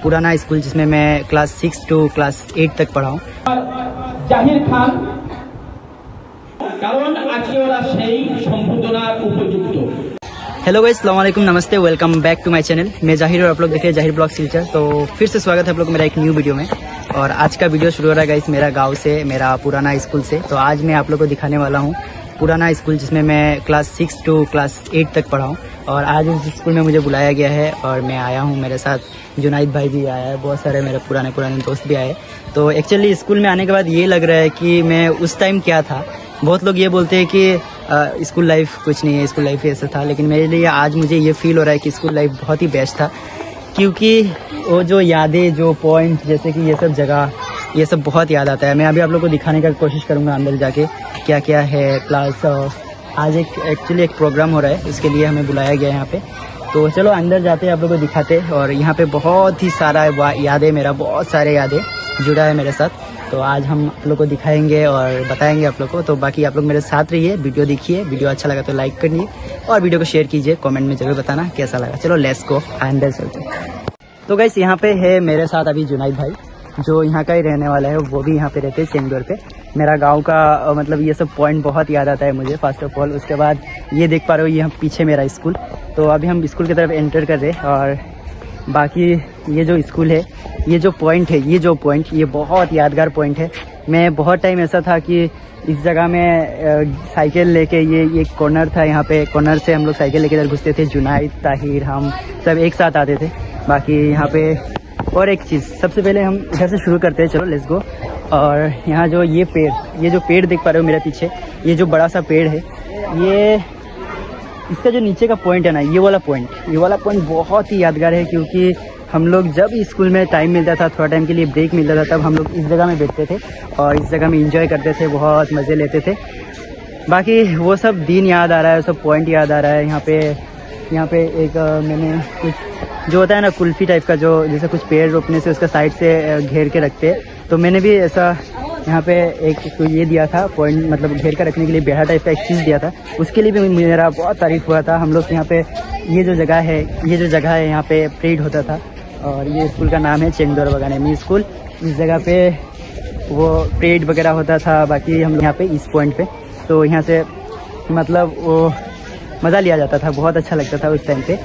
पुराना स्कूल जिसमें मैं क्लास 6 टू क्लास 8 तक पढ़ा हूँ। জাহির খান কারণ আজকে ওরা সেই সম্বোধনার উপযুক্ত। हेलो गाइस, अस्सलाम वालेकुम, नमस्ते, welcome back to my channel. मैं जाहिर और आप लोग देख रहे हैं जाहिर ब्लॉग सिलचर। तो फिर से स्वागत है आप लोग मेरा एक न्यू वीडियो में। और आज का वीडियो शुरू हो रहा है गाइस मेरा गांव से, मेरा पुराना स्कूल से। तो आज मैं आप लोग को दिखाने वाला हूँ पुराना स्कूल जिसमें मैं क्लास 6 टू क्लास 8 तक पढ़ा हूँ। और आज उस स्कूल में मुझे बुलाया गया है और मैं आया हूँ, मेरे साथ जुनाइद भाई भी आया है, बहुत सारे मेरे पुराने दोस्त भी आए। तो एक्चुअली स्कूल में आने के बाद ये लग रहा है कि मैं उस टाइम क्या था। बहुत लोग ये बोलते हैं कि स्कूल लाइफ कुछ नहीं है, स्कूल लाइफ ऐसा था, लेकिन मेरे लिए आज मुझे ये फील हो रहा है कि स्कूल लाइफ बहुत ही बेस्ट था। क्योंकि वो जो यादें, जो पॉइंट, जैसे कि ये सब जगह, ये सब बहुत याद आता है। मैं अभी आप लोग को दिखाने का कोशिश करूँगा अंदर जाके क्या क्या है। प्लस आज एक्चुअली एक प्रोग्राम हो रहा है, इसके लिए हमें बुलाया गया है यहाँ पे। तो चलो अंदर जाते हैं, आप लोग को दिखाते हैं। और यहाँ पे बहुत ही सारा यादें, मेरा बहुत सारे यादें जुड़ा है मेरे साथ। तो आज हम आप लोग को दिखाएंगे और बताएंगे आप लोग को। तो बाकी आप लोग मेरे साथ रहिए, वीडियो देखिए, वीडियो अच्छा लगा तो लाइक करिए और वीडियो को शेयर कीजिए, कमेंट में जरूर बताना कैसा लगा। चलो लेट्स गो, अंदर चलते हैं। तो गाइस यहाँ पे है मेरे साथ अभी जुनाइद भाई, जो यहाँ का ही रहने वाला है, वो भी यहाँ पे रहते हैं चेंगदौर पे। मेरा गांव का मतलब ये सब पॉइंट बहुत याद आता है मुझे फर्स्ट ऑफ ऑल। उसके बाद ये देख पा रहे हो, ये पीछे मेरा स्कूल। तो अभी हम स्कूल की तरफ एंटर कर रहे हैं। और बाकी ये जो स्कूल है, ये जो पॉइंट है, ये बहुत यादगार पॉइंट है। मैं बहुत टाइम ऐसा था कि इस जगह में साइकिल लेके, ये एक कॉर्नर था, यहाँ पे कॉर्नर से हम लोग साइकिल लेके इधर घुसते थे। जुनाइद, ताहिर, हम सब एक साथ आते थे। बाकी यहाँ पे और एक चीज़, सबसे पहले हम इधर से शुरू करते हैं, चलो लेट्स गो। और यहाँ जो ये जो पेड़ देख पा रहे हो मेरे पीछे, ये जो बड़ा सा पेड़ है, ये इसका जो नीचे का पॉइंट है ना, ये वाला पॉइंट बहुत ही यादगार है। क्योंकि हम लोग जब स्कूल में टाइम मिलता था, थोड़ा टाइम के लिए ब्रेक मिलता था, तब हम लोग इस जगह में बैठते थे और इस जगह में एंजॉय करते थे, बहुत मज़े लेते थे। बाकी वो सब दिन याद आ रहा है, सब पॉइंट याद आ रहा है। यहाँ पे एक मैंने कुछ जो होता है ना कुल्फी टाइप का, जो जैसे कुछ पेड़ रोपने से उसका साइड से घेर के रखते हैं, तो मैंने भी ऐसा यहाँ पे एक तो ये दिया था पॉइंट, मतलब घेर कर रखने के लिए बेड़ा टाइप का एक चीज़ दिया था। उसके लिए भी मेरा बहुत तारीफ हुआ था। हम लोग यहाँ पे ये जो जगह है यहाँ पे परेड होता था। और ये स्कूल का नाम है चेंगदौर बगानेमी स्कूल। इस जगह पे वो परेड वगैरह होता था। बाकी हम यहाँ पे इस पॉइंट पे, तो यहाँ से मतलब वो मज़ा लिया जाता था, बहुत अच्छा लगता था उस टाइम पे।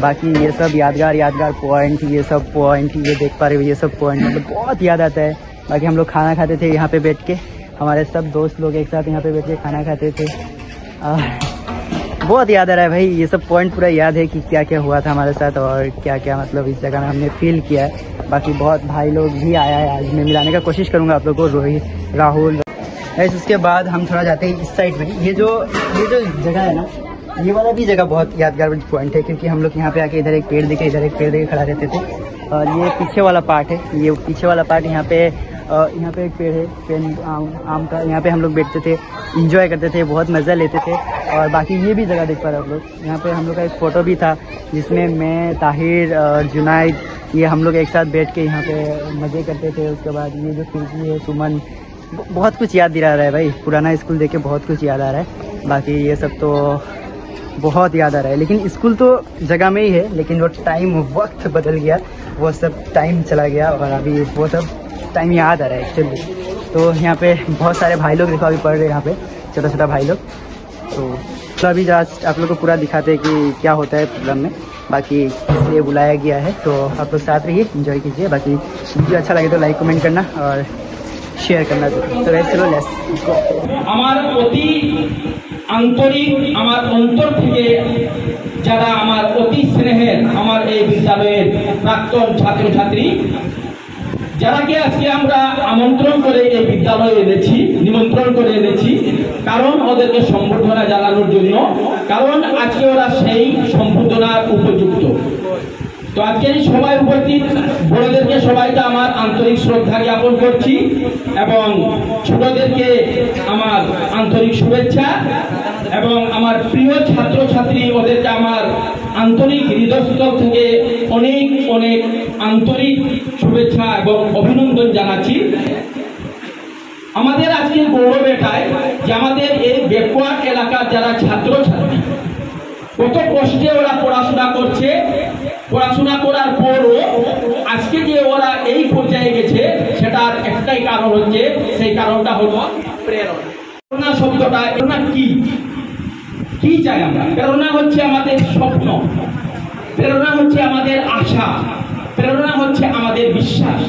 बाकी ये सब यादगार पॉइंट, ये देख पा रहे हो, ये सब पॉइंट मतलब बहुत याद आता है। बाकी हम लोग खाना खाते थे यहाँ पे बैठ के, हमारे सब दोस्त लोग एक साथ यहाँ पे बैठ के खाना खाते थे। बहुत याद आ रहा है भाई, ये सब पॉइंट पूरा याद है कि क्या क्या हुआ था हमारे साथ और क्या क्या मतलब इस जगह में हमने फील किया है। बाकी बहुत भाई लोग भी आया है, आज मैं मिलाने का कोशिश करूँगा आप लोग को, रोहित, राहुल। ऐसे उसके बाद हम थोड़ा जाते हैं इस साइड में। ये जो जगह है ना, ये वाला भी जगह बहुत यादगार पॉइंट है। क्योंकि हम लोग यहाँ पे आके इधर एक पेड़ देखे खड़ा रहते थे। और ये पीछे वाला पार्ट है, यहाँ पे एक पेड़ है आम का, यहाँ पे हम लोग बैठते थे, एंजॉय करते थे, बहुत मज़ा लेते थे। और बाकी ये भी जगह देख पा रहे हो आप लोग, यहाँ पे हम लोग का एक फ़ोटो भी था जिसमें मैं, ताहिर, जुनाइद, ये हम लोग एक साथ बैठ के यहाँ पे मज़े करते थे। उसके बाद ये जो खिड़की है, सुमन, बहुत कुछ याद दिला रहा है भाई, पुराना स्कूल देख के बहुत कुछ याद आ रहा है। बाकी ये सब तो बहुत याद आ रहा है। लेकिन स्कूल तो जगह में ही है, लेकिन वो टाइम, वक्त बदल गया, वो सब टाइम चला गया और अभी वो सब टाइम याद आ रहा है एक्चुअली। तो यहाँ पे बहुत सारे भाई लोग देखो अभी पढ़ रहे हैं यहाँ पे, छोटा भाई लोग। तो अभी जस्ट आप लोग को पूरा दिखाते हैं कि क्या होता है प्रोग्राम में। बाकी इसलिए बुलाया गया है, तो आप लोग साथ रहिए, एंजॉय कीजिए। बाकी वीडियो अच्छा लगे तो लाइक कमेंट करना और शेयर करना। तो चलो लेट्स गो। আমার অতি আন্তরিক, আমার অন্তর থেকে যারা আমার অতি স্নেহের আমার এই বিদ্যালয়ের প্রাক্তন ছাত্রছাত্রী, যারাকে আজকে আমরা আমন্ত্রণ করে এই বিদ্যালয়ে এনেছি, নিমন্ত্রণ করে এনেছি, কারণ ওদেরকে সম্বর্ধনা জানানোর জন্য, কারণ আজকে ওরা সেই সম্বর্ধনার উপযুক্ত। তো আজকের সবাই উপস্থিত বড়দেরকে সবাইকে আমার আন্তরিক শ্রদ্ধা জ্ঞাপন করছি এবং ছোটদেরকে আমার আন্তরিক শুভেচ্ছা এবং আমার প্রিয় ছাত্রছাত্রী, ওদেরকে আমার আন্তরিক হৃদয়স্থল থেকে অনেক অনেক আন্তরিক শুভেচ্ছা এবং অভিনন্দন জানাচ্ছি। আমাদের আজকের গৌরব এটাই যে আমাদের এই ব্যাকওয়ার্ড এলাকার যারা ছাত্রছাত্রী কত কষ্টে ওরা পড়াশোনা করছে, পড়াশোনা করার পরও আজকে যে এটার একটাই কারণ হচ্ছে, সেই কারণটা হলো প্রেরণা। প্রেরণা শব্দটা, প্রেরণা কি চাই আমরা? প্রেরণা হচ্ছে আমাদের স্বপ্ন, প্রেরণা হচ্ছে আমাদের আশা, প্রেরণা হচ্ছে আমাদের বিশ্বাস।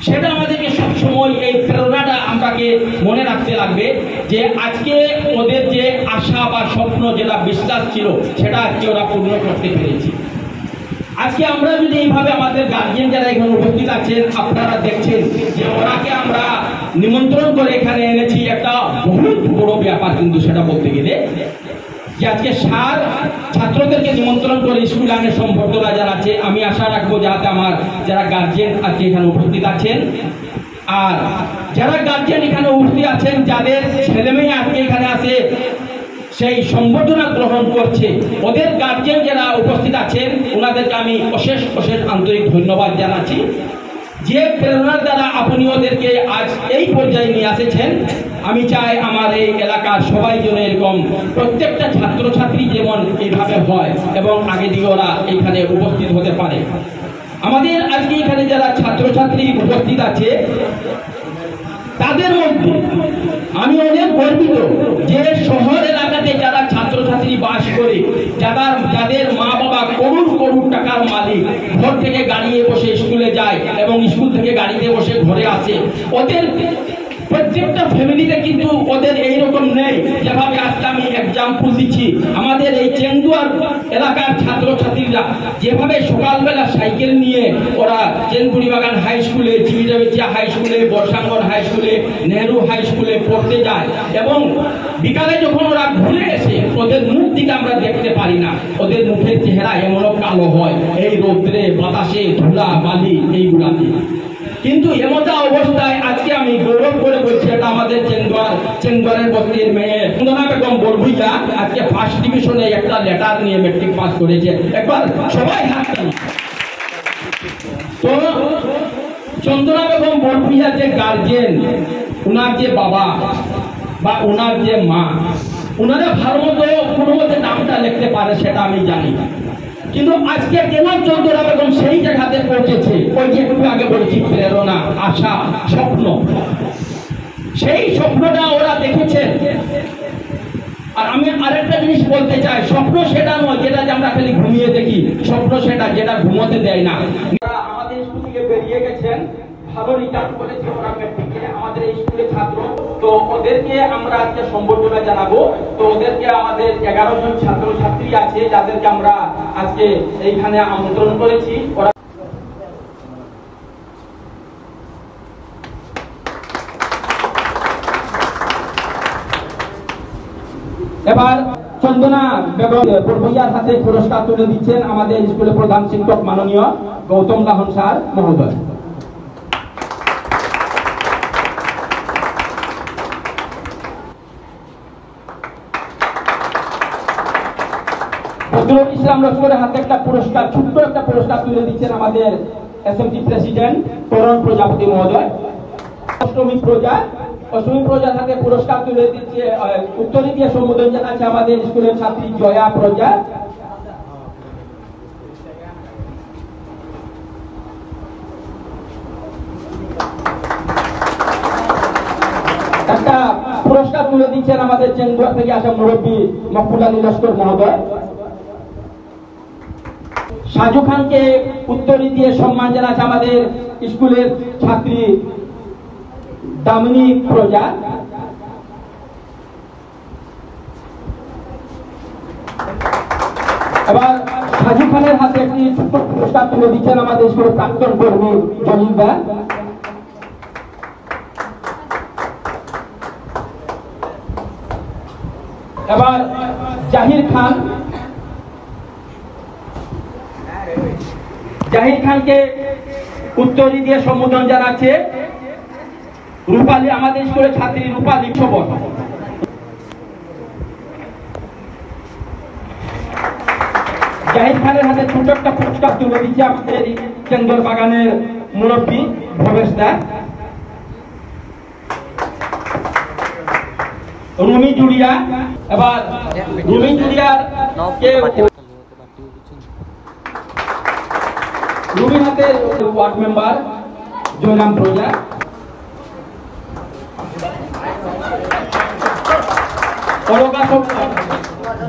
সেটা আমাদেরকে সবসময় এই প্রেরণাটা আমাকে মনে রাখতে লাগবে যে আজকে ওদের যে আশা বা স্বপ্ন, যেটা বিশ্বাস ছিল, সেটা আজকে ওরা পূর্ণ করতে পেরেছে। আজকে আমরা যদি এইভাবে আমাদের গার্জিয়ান যারা এখানে উপস্থিত আছেন, আপনারা দেখছেন যে ওনাকে আমরা নিমন্ত্রণ করে এখানে এনেছি, একটা বহুত বড় ব্যাপার কিন্তু সেটা বলতে গেলে, যে আজকে স্যার ছাত্রদেরকে নিমন্ত্রণ করে স্কুল আনে সম্বর্ধনা জানাচ্ছে। আমি আশা রাখবো যাতে আমার যারা গার্জিয়ান আজকে এখানে উপস্থিত আছেন, আর যারা গার্জিয়ান এখানে উপস্থিত আছেন, যাদের ছেলে মেয়ে আজকে এখানে আছে সেই সম্বর্ধনা গ্রহণ করছে, ওদের গার্জিয়ান যারা উপস্থিত আছেন ওনাদেরকে আমি অশেষ অশেষ আন্তরিক ধন্যবাদ জানাচ্ছি, যে প্রেরণার দ্বারা আপনি ওদেরকে আজ এই পর্যায়ে নিয়ে এসেছেন। আমি চাই আমার এই এলাকার সবাই যেন এরকম প্রত্যেকটা ছাত্রছাত্রী যেমন এইভাবে হয় এবং আগে দিকে ওরা এখানে উপস্থিত হতে পারে। আমাদের আজকে এখানে যারা ছাত্রছাত্রী উপস্থিত আছে তাদের মধ্যে আমি অনেক গর্বিত যে শহর এলাকাতে যারা ছাত্রছাত্রী বাস করে, যাদের মা বাবা করুণ টাকার মালিক, ঘর থেকে গাড়িতে বসে স্কুলে যায় এবং স্কুল থেকে গাড়িতে বসে ঘরে আসে, ওদের প্রত্যেকটা ফ্যামিলিতে কিন্তু ওদের এইরকম নেই। যেভাবে আজকে আমি এক্সাম্পল দিচ্ছি, আমাদের এই চেন্দুয়ার এলাকার ছাত্রছাত্রীরা যেভাবে সকালবেলা সাইকেল নিয়ে ওরা চেনপুরি বাগান হাই স্কুলে, চিবিটাবেচিয়া হাই স্কুলে, বর্ষাঙ্গন হাই স্কুলে, নেহরু হাই স্কুলে পড়তে যায়, এবং বিকালে যখন ওরা ঘুরে এসে ওদের মুখ দিকে আমরা দেখতে পারি না, ওদের মুখের চেহারা এমনও কালো হয় এই রৌদ্রে, বাতাসে, ধুলা বালি এইগুলাতে। কিন্তু এমতা অবস্থায় আজকে আমি গৌরব করে বলছি, এটা আমাদের চেন্দুয়ারের বস্তির মেয়ে বন্দনা বেগম বরভুইয়া আজকে ফার্স্ট ডিভিশনে একটা লেটার নিয়ে মেট্রিক পাস করেছে। একবার সবাই হাত তালি। তো চন্দনা বেগম বরভুইয়া যে গার্জেন, উনার যে বাবা বা উনার যে মা, উনারা ভালো মতো কোনো মতে নামটা লিখতে পারে সেটা আমি জানি, কিন্তু আজকে কেন চন্দনা বেগম সেই জায়গাতে পৌঁছেছে, ওই যে একটু আগে বলেছি প্রেরণা, আশা, স্বপ্ন, সেই স্বপ্নটা ওরা দেখেছেন। আর আমি আরেকটা জিনিস বলতে চাই, স্বপ্ন সেটা নয় যেটা আমরা খালি ঘুমিয়ে দেখি, স্বপ্ন সেটা যেটা ঘুমোতে দেয় না। আমাদের স্কুল থেকে বেরিয়ে গেছেন, ভালো রেজাল্ট করেছে ওরা মেট্রিকে, আমাদের এই স্কুলের ছাত্র। তো ওদেরকে আমরা আজকে সম্বর্ধনা জানাবো। তো ওদেরকে আমাদের 11 জন ছাত্রছাত্রী আছে যাদেরকে আমরা আজকে এইখানে আমন্ত্রণ করেছি। ওরা এবার চন্দনা বেগম বরভুইয়ার হাতে পুরস্কার তুলে দিচ্ছেন আমাদের স্কুলের প্রধান শিক্ষক মাননীয় গৌতম লাহন স্যার মহোদয়। ফজলুল ইসলাম লস্করের হাতে একটা পুরস্কার, ছোট্ট একটা পুরস্কার তুলে দিচ্ছেন আমাদের এসএমসি প্রেসিডেন্ট তরুণ প্রজাপতি মহোদয়। অষ্টমী প্রজার হাতে পুরস্কার তুলে দিচ্ছে, উত্তরে দিয়ে সম্বোধন জানাচ্ছে আমাদের স্কুলের ছাত্রী জয়া প্রজা। একটা পুরস্কার তুলে দিচ্ছেন আমাদের চেন্দুয়া থেকে আসা মুরব্বী মকবুল আলী লস্কর মহোদয়। সাজু খানকে উত্তরী দিয়ে সম্মান জানাচ্ছে আমাদের স্কুলের ছাত্রী দামিনী প্রজা। এবার সাজু খানের হাতে একটি ছোট্ট পুরস্কার তুলে দিচ্ছেন আমাদের স্কুলের প্রাক্তন কর্মী জলিন্দা। এবার জাহির খানকে উত্তরী দিয়ে সম্বোধন জানাচ্ছে রূপালী, আমাদের স্কুলের ছাত্রী রূপালী শোভন। জাহির খানের হাতে ছোট একটা পুরস্কার তুলে দিচ্ছে আমাদের কেন্দ্র বাগানের মুরব্বী ভবেশ দা। রুমি জুড়িয়া, এবার রুমি জুড়িয়ার রুমির হাতে ওয়ার্ড মেম্বার জয়রাম প্রজা, অলকা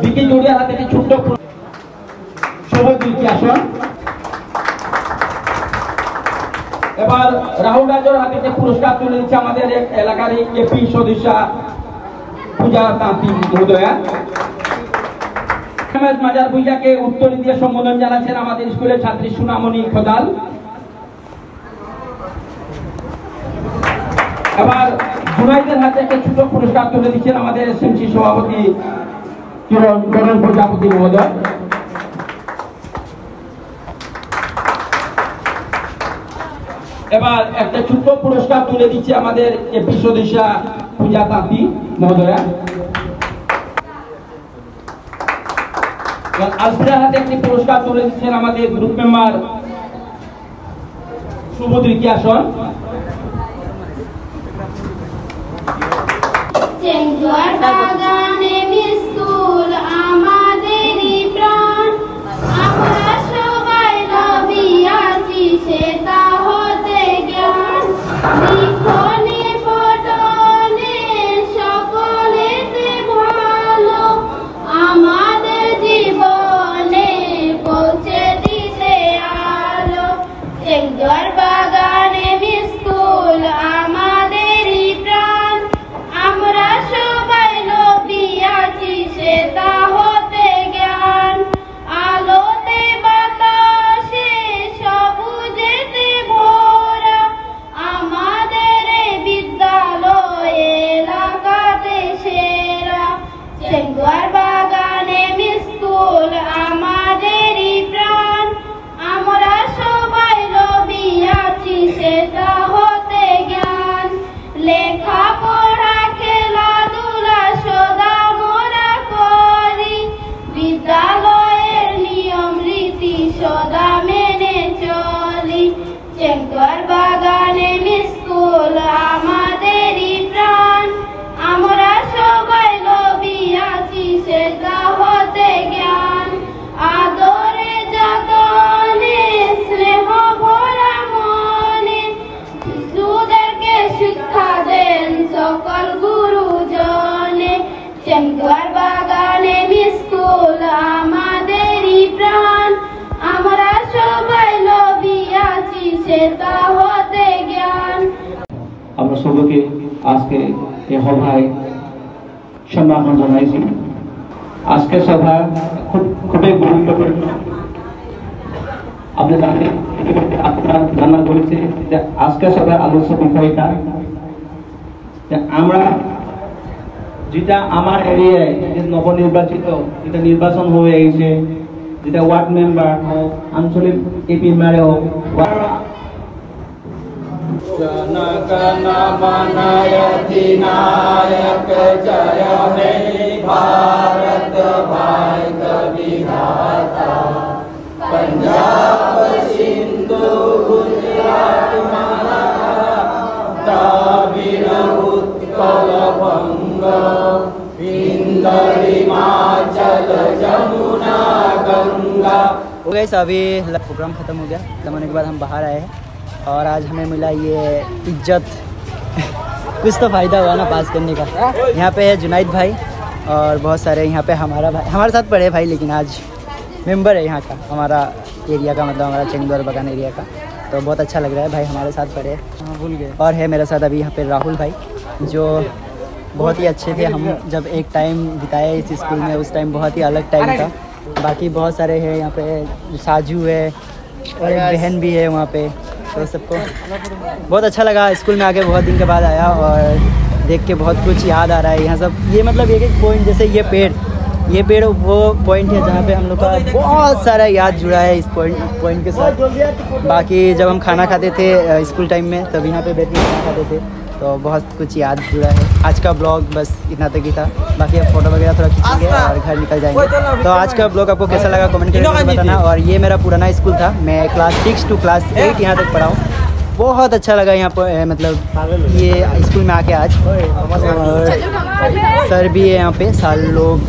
বিকে জড়িয়ার হাতে একটি ছোট্ট সবুজ আসন। এবার রাহুল রাজের হাতে যে পুরস্কার তুলে দিচ্ছে আমাদের এলাকার এপি সদস্য পূজা তাঁতি মহোদয়া। মাজার পূজাকে উত্তর দিয়ে সম্বোধন জানাচ্ছেন আমাদের স্কুলের ছাত্রী সুনামণি খোদাল। এবার জুনাইদের হাতে একটা ছোট পুরস্কার তুলে দিচ্ছেন আমাদের এসএমসি সভাপতি কিরণ প্রজাপতি মহোদয়। এবার একটা ছোট্ট পুরস্কার তুলে দিচ্ছে আমাদের এপি সদস্য পূজা তাঁতি মহোদয়া। আলফিরার হাতে একটি পুরস্কার তুলে দিচ্ছেন আমাদের গ্রুপ মেম্বার সুভদ্রিকি আসন। আমরা সবাইকে আজকে এই সভায় সম্মান জানাইছি। আজকের সভা খুবই গুরুত্বপূর্ণ। আপনারা জানা বলেছে যে আজকের সভায় আলোচ্য বিষয়টা আমরা যেটা আমার এরিয়ায় যে নবনির্বাচিত যেটা নির্বাচন হয়ে গেছে, যেটা ওয়ার্ড মেম্বার হোক, আঞ্চলিক এপি মেয়র হোক, जनगणमनयधिनायक जय हे भारत भाग्य विधाता, पंजाब सिंधु गुजरात मराठा द्राविड़ उत्कल बंग विंध्य हिमाचल जमुना गंगा। हो गया अभी प्रोग्राम ख़त्म हो गया। ख़त्म होने के बाद हम बाहर आए हैं और आज हमें मिला ये इज्जत कुछ तो फ़ायदा हुआ ना पास करने का। यहाँ पे है जुनाइद भाई और बहुत सारे यहाँ पे हमारा भाई हमारे साथ पढ़े भाई, लेकिन आज मेंबर है यहाँ का, हमारा एरिया का, मतलब हमारा चेंगदौर बगान एरिया का। तो बहुत अच्छा लग रहा है भाई हमारे साथ पढ़े। भूल गए। और है मेरे साथ अभी यहाँ पे राहुल भाई, जो बहुत ही अच्छे थे। हम जब एक टाइम बिताए इस स्कूल में, उस टाइम बहुत ही अलग टाइम था। बाकी बहुत सारे हैं यहाँ पे, साजू है और एक बहन भी है वहाँ पे। तो सबको बहुत अच्छा लगा स्कूल में आके, बहुत दिन के बाद आया और देख के बहुत कुछ याद आ रहा है यहाँ सब। ये मतलब एक पॉइंट, जैसे ये पेड़ वो पॉइंट है जहाँ पे हम लोग का बहुत सारा याद जुड़ा है इस पॉइंट के साथ। बाकी जब हम खाना खाते थे स्कूल टाइम में, तब यहाँ पे बैठ के खाना खाते थे, तो बहुत कुछ याद जुड़ा है। आज का ब्लॉग बस इतना तक ही था। बाकी अब फोटो वगैरह थोड़ा खींचेंगे और घर निकल जाएंगे। तो आज का ब्लॉग आपको कैसा लगा कमेंट करके बताना। और ये मेरा पुराना स्कूल था, मैं क्लास 6 to क्लास 8 यहाँ तक पढ़ा हूँ। बहुत अच्छा लगा यहाँ पर, मतलब ये स्कूल में आके आज। और सर भी है यहाँ पे, सारे लोग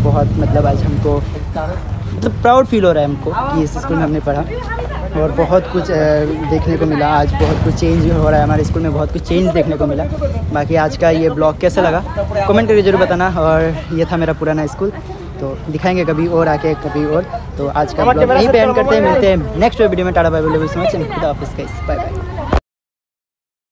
बहुत, मतलब आज हमको मतलब प्राउड फील हो रहा है हमको कि इस स्कूल में हमने पढ़ा। और बहुत कुछ देखने को मिला। आज बहुत कुछ चेंज हो रहा है हमारे स्कूल में, बहुत कुछ चेंज देखने को मिला। बाकी आज का ये ब्लॉग कैसा लगा कमेंट करके जरूर बताना। और ये था मेरा पुराना स्कूल, तो दिखाएंगे कभी और आके कभी और। तो आज का ब्लॉग यहीं पे एंड करते हैं, मिलते हैं नेक्स्ट वीडियो में। टाटा बाय बाय, खुदा हाफिज़ गाइस, बाय बाय।